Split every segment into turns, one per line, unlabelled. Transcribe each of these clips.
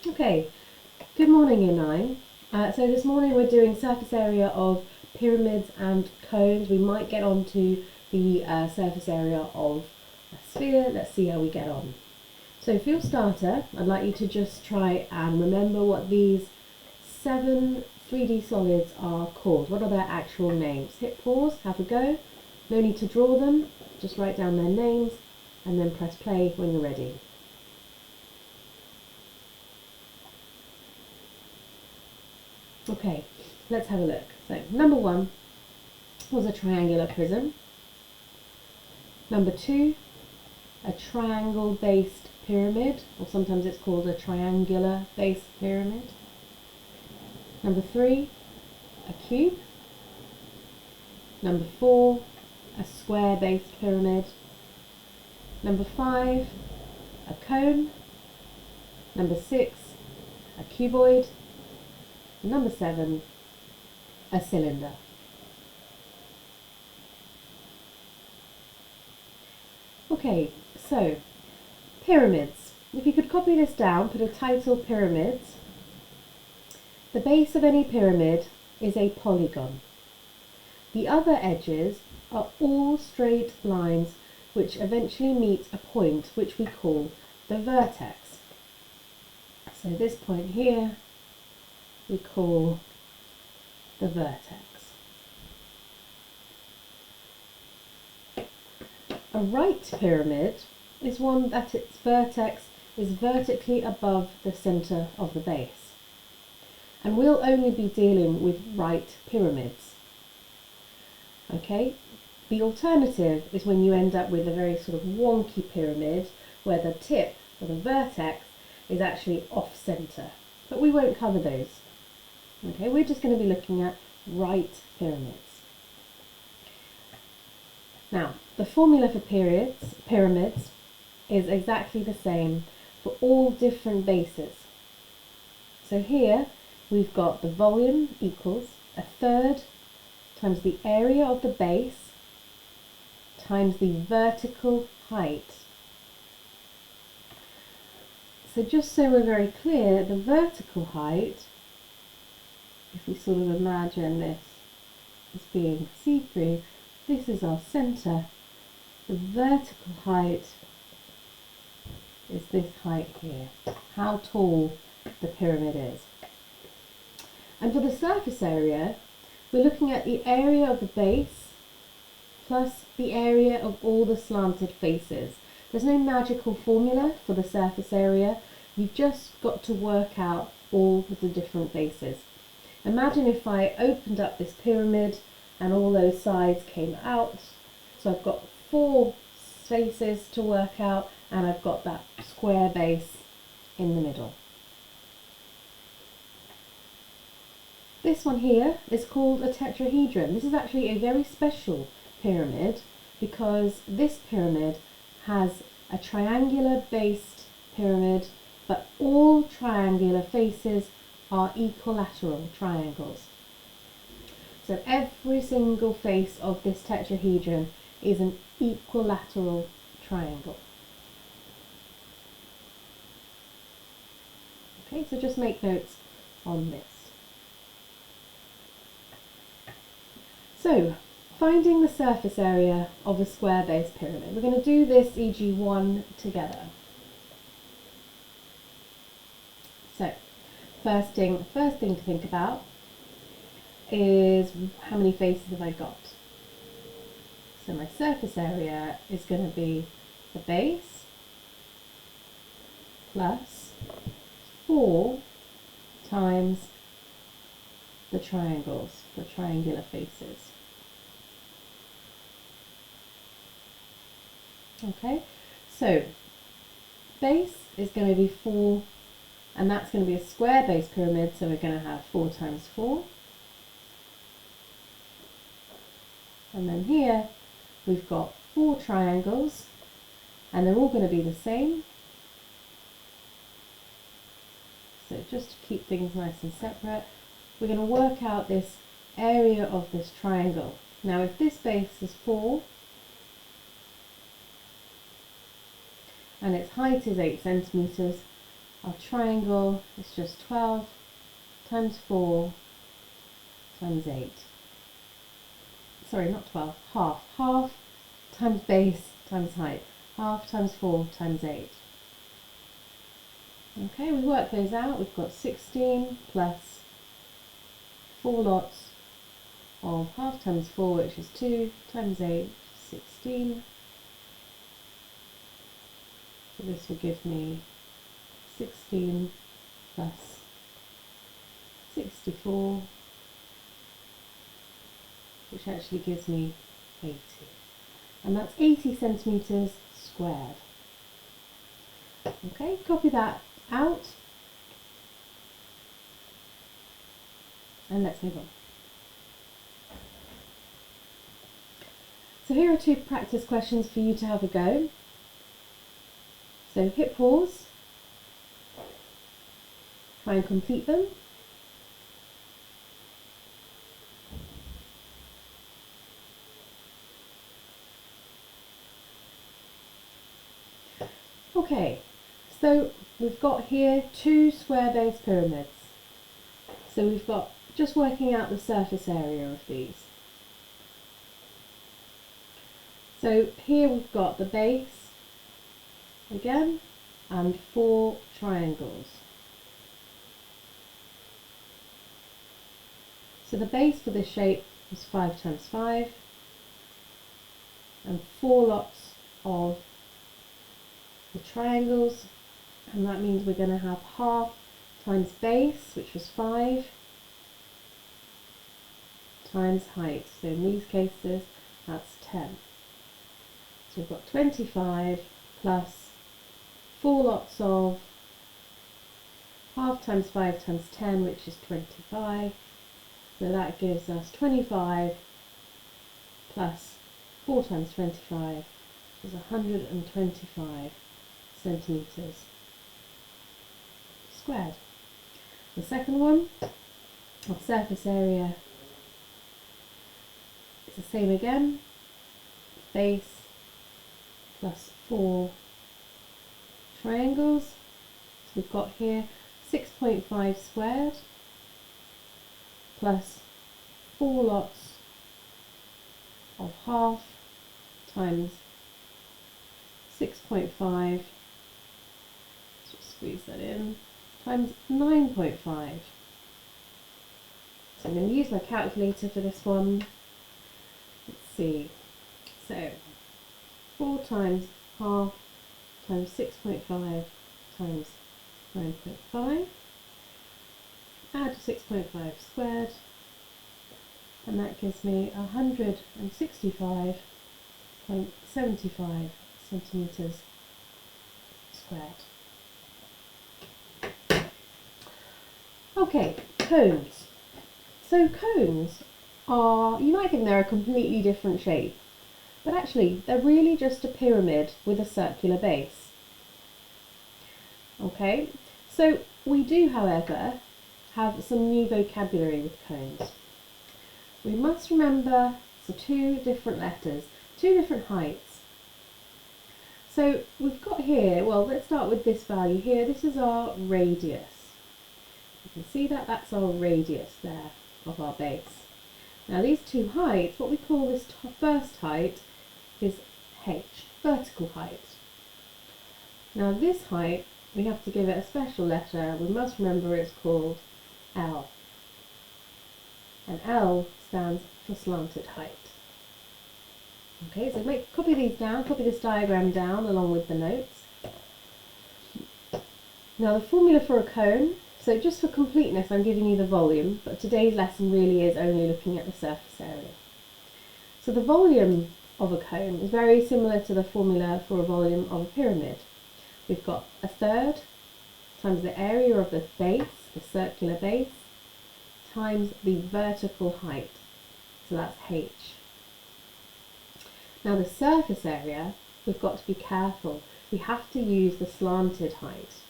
Okay, good morning Year 9. So this morning we're doing surface area of pyramids and cones. We might get on to the surface area of a sphere. Let's see how we get on. So for your starter, I'd like you to just try and remember what these 7 3D solids are called. What are their actual names? Hit pause, have a go. No need to draw them, just write down their names and then press play when you're ready. Okay, let's have a look. So number 1 was a triangular prism. Number 2, a triangle based pyramid, or sometimes it's called a triangular based pyramid. Number 3, a cube. Number 4, a square based pyramid. Number 5, a cone. Number 6, a cuboid. Number 7, a cylinder. Okay, so pyramids. If you could copy this down, put a title pyramids. The base of any pyramid is a polygon. The other edges are all straight lines which eventually meet a point which we call the vertex. So this point here we call the vertex. A right pyramid is one that its vertex is vertically above the centre of the base. And we'll only be dealing with right pyramids. Okay, the alternative is when you end up with a very sort of wonky pyramid where the tip, or the vertex, is actually off centre. But we won't cover those. Okay, we're just going to be looking at right pyramids. Now, the formula for pyramids is exactly the same for all different bases. So here we've got the volume equals 1/3 times the area of the base times the vertical height. So just so we're very clear, the vertical height, if we sort of imagine this as being see-through, this is our centre. The vertical height is this height here, how tall the pyramid is. And for the surface area, we're looking at the area of the base plus the area of all the slanted faces. There's no magical formula for the surface area. You've just got to work out all of the different faces. Imagine if I opened up this pyramid and all those sides came out. So I've got 4 faces to work out and I've got that square base in the middle. This one here is called a tetrahedron. This is actually a very special pyramid because this pyramid has a triangular based pyramid, but all triangular faces are equilateral triangles. So every single face of this tetrahedron is an equilateral triangle. Okay, so just make notes on this. So, finding the surface area of a square-based pyramid. We're going to do this EG1 together. So, first thing to think about is how many faces have I got? So my surface area is going to be the base plus 4 times the triangles, the triangular faces. Okay, so base is going to be 4, and that's going to be a square base pyramid, so we're going to have 4 times 4. And then here we've got 4 triangles, and they're all going to be the same. So just to keep things nice and separate, we're going to work out this area of this triangle. Now if this base is 4, and its height is 8 centimeters, Our triangle is just 12 times 4 times 8. Sorry, not 12, half. Half times base times height. Half times 4 times 8. Okay, we work those out. We've got 16 plus 4 lots of half times 4, which is 2, times 8, 16. So this will give me 16 plus 64, which actually gives me 80. And that's 80 centimetres squared. Okay, copy that out. And let's move on. So here are 2 practice questions for you to have a go. So hit pause, try and complete them. Okay, so we've got here 2 square base pyramids. So we've got just working out the surface area of these. So here we've got the base again and 4 triangles. So the base for this shape is 5 times 5 and 4 lots of the triangles, and that means we're going to have half times base, which was 5, times height. So in these cases that's 10. So we've got 25 plus 4 lots of half times 5 times 10, which is 25. So that gives us 25 plus 4 times 25, which is 125 centimetres squared. The second one, our surface area, is the same again. Base plus 4 triangles. So we've got here 6.5 squared plus 4 lots of half times 6.5, just squeeze that in, times 9.5. So I'm going to use my calculator for this one. Let's see, so 4 times half times 6.5 times 9.5, add 6.5 squared, and that gives me 165.75 centimetres squared. Okay, cones. So cones are, you might think they're a completely different shape, but actually they're really just a pyramid with a circular base. Okay, so we do, however, have some new vocabulary with cones. We must remember the 2 different letters, 2 different heights. So we've got here, well, let's start with this value here. This is our radius. You can see that that's our radius there of our base. Now these 2 heights, what we call this first height is h, vertical height. Now this height, we have to give it a special letter. We must remember it's called L. And L stands for slanted height. Okay, so copy these down, copy this diagram down along with the notes. Now the formula for a cone, so just for completeness I'm giving you the volume, but today's lesson really is only looking at the surface area. So the volume of a cone is very similar to the formula for a volume of a pyramid. We've got 1/3 times the area of the base, the circular base, times the vertical height, so that's h. Now the surface area, we've got to be careful. We have to use the slanted height.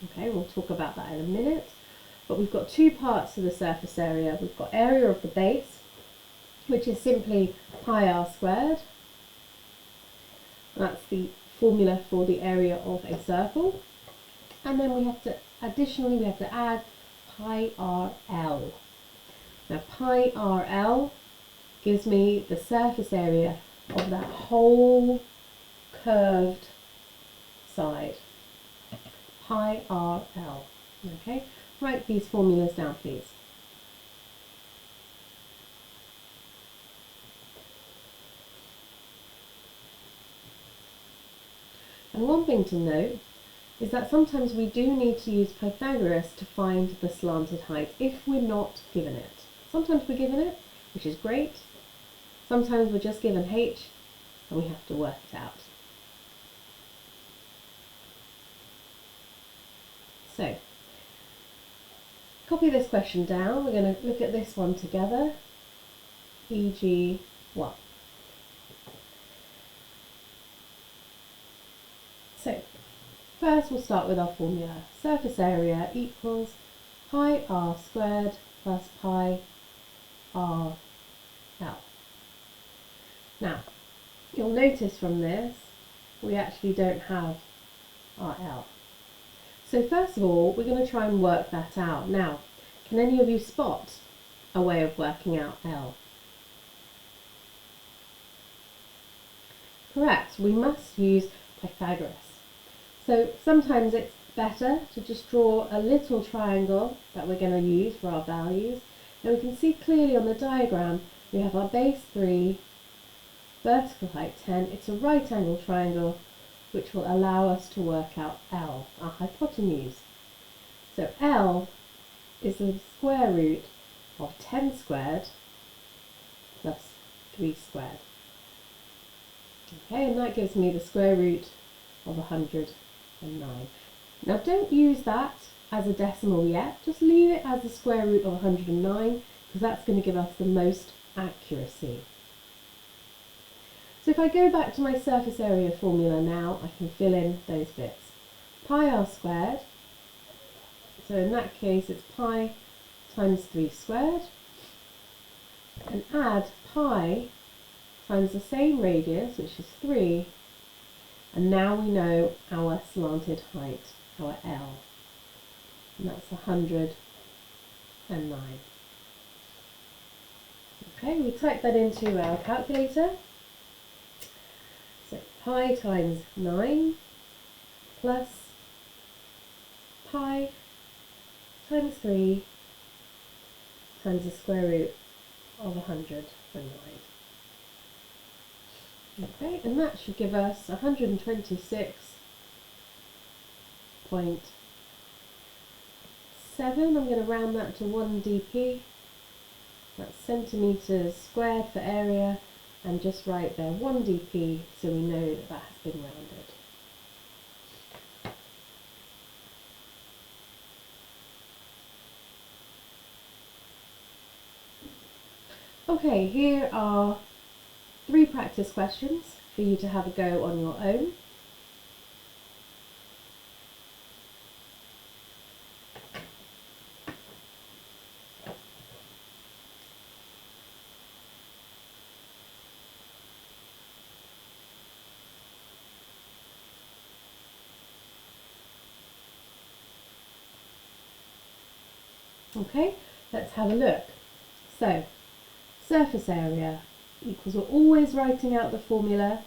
Okay, we'll talk about that in a minute. But we've got 2 parts to the surface area. We've got area of the base, which is simply pi r squared. That's the formula for the area of a circle. And then we have to add pi RL. Now pi RL gives me the surface area of that whole curved side. Pi RL. Okay, write these formulas down, please. And one thing to note is that sometimes we do need to use Pythagoras to find the slanted height if we're not given it. Sometimes we're given it, which is great. Sometimes we're just given h and we have to work it out. So, copy this question down. We're going to look at this one together, e.g. what? So, first we'll start with our formula. Surface area equals pi r squared plus pi r l. Now, you'll notice from this, we actually don't have our L. So first of all, we're going to try and work that out. Now, can any of you spot a way of working out L? Correct, we must use Pythagoras. So sometimes it's better to just draw a little triangle that we're going to use for our values. And we can see clearly on the diagram, we have our base 3, vertical height 10. It's a right angle triangle which will allow us to work out L, our hypotenuse. So L is the square root of 10 squared plus 3 squared. Okay, and that gives me the square root of 109. Now don't use that as a decimal yet, just leave it as the square root of 109 because that's going to give us the most accuracy. So if I go back to my surface area formula now, I can fill in those bits. Pi r squared, so in that case it's pi times 3 squared, and add pi times the same radius, which is 3, and now we know our slanted height, our L, and that's 109. Okay, we type that into our calculator. So pi times 9 plus pi times 3 times the square root of 109. Okay, and that should give us 126.7. I'm going to round that to 1 dp. That's centimetres squared for area, and just write there 1 dp so we know that that has been rounded. Okay, here are 3 practice questions for you to have a go on your own. Okay, let's have a look. So, surface area equals, we're always writing out the formula.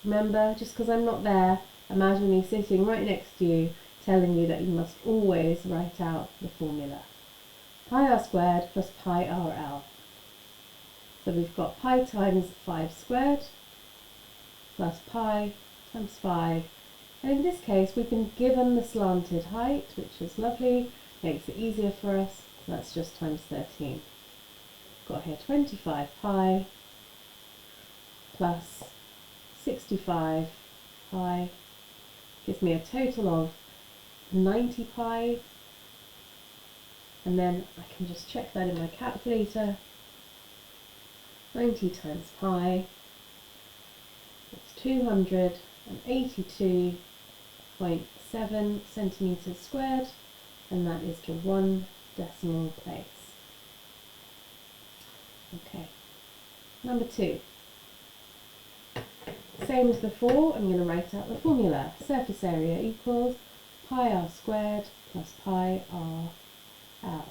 Remember, just because I'm not there, imagine me sitting right next to you telling you that you must always write out the formula. Pi r squared plus pi rl. So we've got pi times 5 squared plus pi times 5. And in this case, we've been given the slanted height, which is lovely, makes it easier for us. So that's just times 13. Got here 25 pi plus 65 pi gives me a total of 90 pi, and then I can just check that in my calculator. 90 times pi, it's 282.7 centimetres squared, and that is to 1 decimal place. Okay, number 2. Same as before, I'm going to write out the formula. Surface area equals pi r squared plus pi r l.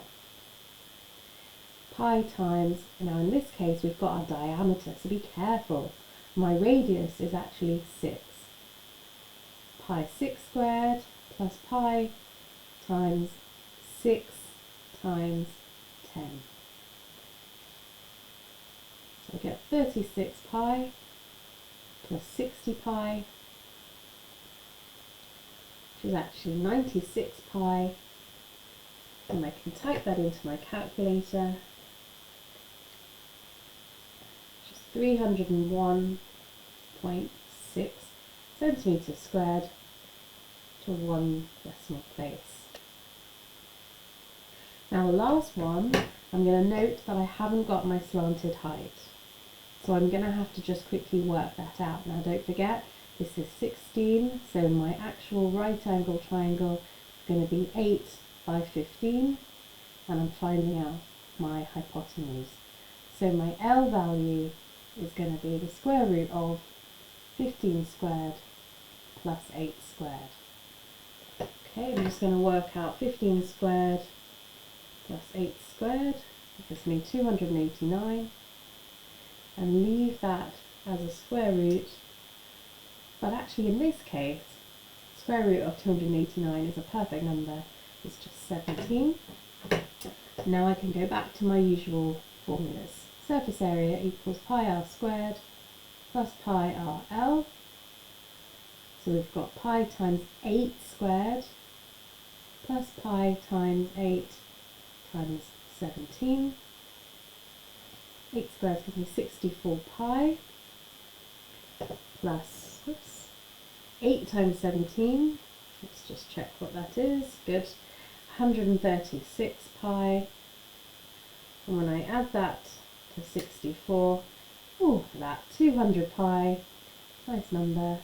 Pi times, now in this case we've got our diameter, so be careful. My radius is actually 6. Pi 6 squared plus pi times 6 times 10. So I get 36 pi plus 60 pi, which is actually 96 pi, and I can type that into my calculator, which is 301.6 centimetres squared to 1 decimal place. Now the last one, I'm going to note that I haven't got my slanted height, so I'm going to have to just quickly work that out. Now don't forget, this is 16, so my actual right angle triangle is going to be 8 by 15, and I'm finding out my hypotenuse. So my L value is going to be the square root of 15 squared plus 8 squared. Okay, I'm just going to work out 15 squared plus 8 squared, that gives me 289, and leave that as a square root, but actually in this case, square root of 289 is a perfect number, it's just 17. Now I can go back to my usual formulas. Surface area equals pi r squared plus pi r l. So we've got pi times 8 squared plus pi times 8 times 17. 8 squared gives me 64 pi plus, 8 times 17, let's just check what that is, good, 136 pi, and when I add that to 64, that 200 pi, nice number,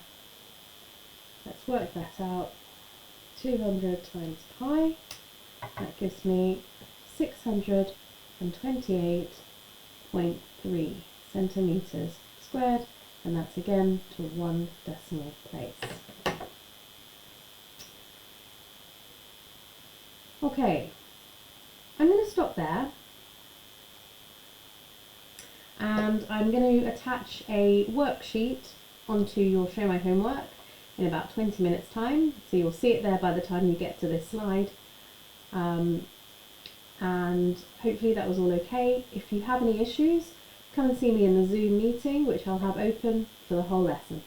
let's work that out, 200 times pi, that gives me 628.3 centimetres squared, and that's again to 1 decimal place. Okay, I'm going to stop there, and I'm going to attach a worksheet onto your Show My Homework in about 20 minutes time, so you'll see it there by the time you get to this slide. And hopefully that was all okay. If you have any issues, come and see me in the Zoom meeting, which I'll have open for the whole lesson.